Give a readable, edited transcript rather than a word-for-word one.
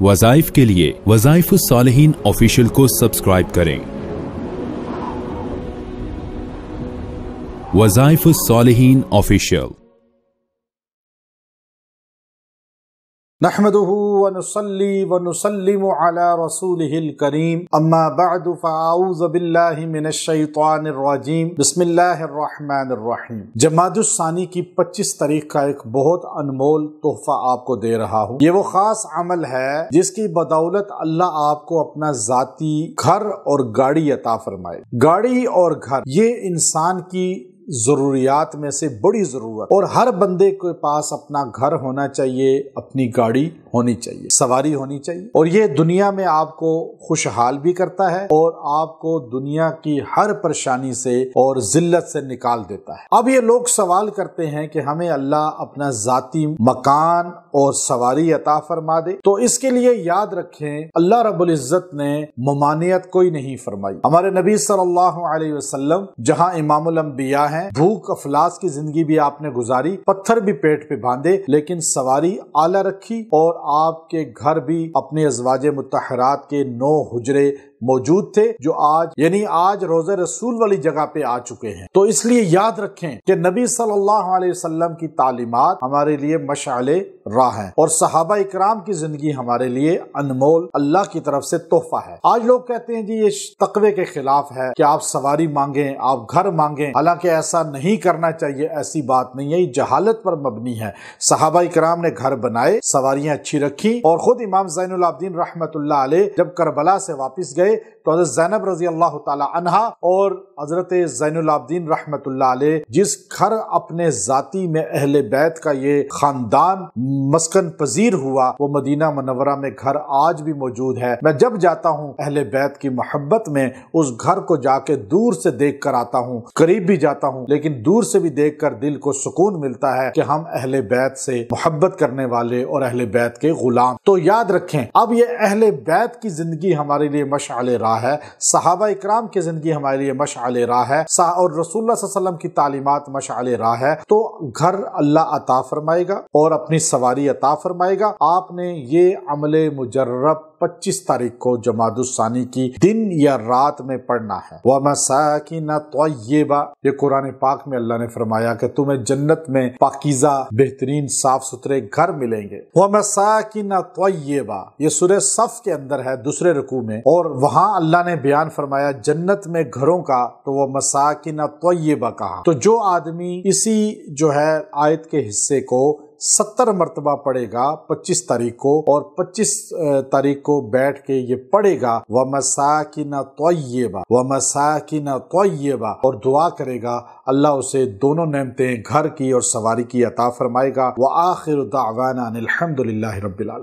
वज़ाइफ के लिए वज़ाइफ सालिहीन ऑफिशियल को सब्सक्राइब करें। वज़ाइफ सालिहीन ऑफिशियल। नहमदुहु व नुसल्ली व नुसल्लिमु अला रसूलिहिल करीम, अम्मा बअदु फ़अऊज़ु बिल्लाहि मिनश शैतानिर रजीम, बिस्मिल्लाहिर रहमानिर रहीम। जमादुस सानी की 25 तारीख का एक बहुत अनमोल तोहफा आपको दे रहा हूँ। ये वो खास अमल है जिसकी बदौलत अल्लाह आपको अपना ज़ाती घर और गाड़ी अता फरमाए। गाड़ी और घर ये इंसान की जरूरियात में से बड़ी जरूरत, और हर बंदे के पास अपना घर होना चाहिए, अपनी गाड़ी होनी चाहिए, सवारी होनी चाहिए, और ये दुनिया में आपको खुशहाल भी करता है और आपको दुनिया की हर परेशानी से और जिल्लत से निकाल देता है। अब ये लोग सवाल करते हैं कि हमें अल्लाह अपना जाती मकान और सवारी अता फरमा दे, तो इसके लिए याद रखें अल्लाह रब्बुल इज्जत ने ममानियत कोई नहीं फरमाई। हमारे नबी सल्लल्लाहु अलैहि वसल्लम जहां इमामुल अंबिया हैं, भूख अफलास की जिंदगी भी आपने गुजारी, पत्थर भी पेट पे बांधे, लेकिन सवारी आला रखी, और आपके घर भी अपने अज़वाजे मुत्तहरात के 9 हुजरे मौजूद थे, जो आज रोज़े रसूल वाली जगह पे आ चुके हैं। तो इसलिए याद रखें कि नबी सल्लल्लाहु अलैहि वसल्लम की तालीमात हमारे लिए मशाले राह है, और सहाबा इकराम की जिंदगी हमारे लिए अनमोल अल्लाह की तरफ से तोहफा है। आज लोग कहते हैं जी ये तकवे के खिलाफ है कि आप सवारी मांगें, आप घर मांगें, हालांकि ऐसा नहीं करना चाहिए। ऐसी बात नहीं है, ये जहालत पर मबनी है। सहाबा इकराम ने घर बनाए, सवारियां अच्छी रखी, और खुद इमाम ज़ैनुल आबिदीन रहमतुल्लाह अलैह जब करबला से वापस गए तो हज़रत ज़ैनब रज़ी अल्लाह ताला अन्हा और हज़रत ज़ैनुल आबिदीन रहमतुल्लाह अलैह जिस घर अपने जाती में अहले बैत का ये खानदान मस्कन पजीर हुआ, वो मदीना मुनव्वरा में घर आज भी मौजूद है। मैं जब जाता हूँ अहले बैत की मोहब्बत में उस घर को जाके दूर से देख कर आता हूँ, करीब भी जाता हूँ, लेकिन दूर से भी देख कर दिल को सुकून मिलता है कि हम अहले बैत से मोहब्बत करने वाले और अहले बैत के गुलाम। तो याद रखें, अब ये अहले बैत की जिंदगी हमारे लिए मशअले राह है, सहाबा इकराम की जिंदगी हमारे लिए मशअले राह है, और रसूलुल्लाह सल्लल्लाहु अलैहि वसल्लम की तालीमात मशअले राह है। तो घर अल्लाह अता फरमाएगा और अपनी सवारी अता फरमाएगा। आपने ये अमले मुजर्रब 25 तारीख को जमादुस सानी की दिन या रात में पढ़ना है। व मसाकिन तय्यबा, ये कुरान पाक में अल्लाह ने फरमाया कि तुम्हें जन्नत में पाकीज़ा बेहतरीन साफ सुथरे घर मिलेंगे। व मसाकिन तय्यबा, ये सूरह सफ के अंदर है, दूसरे रुकू में, और वहां अल्लाह ने बयान फरमाया जन्नत में घरों का, तो वह मसाकिन तय्यबा कहा। तो जो आदमी इसी जो है आयत के हिस्से को 70 मरतबा पढ़ेगा 25 तारीख को, और 25 तारीख को बैठ के ये पढ़ेगा व मसाकिन तय्यबा, व मसाकिन तय्यबा, और दुआ करेगा, अल्लाह उसे दोनों नेमतें घर की और सवारी की अता फरमाएगा। व आखिरु दावाना अनिल हम्दुलिल्लाहि रब्बिल आलमीन।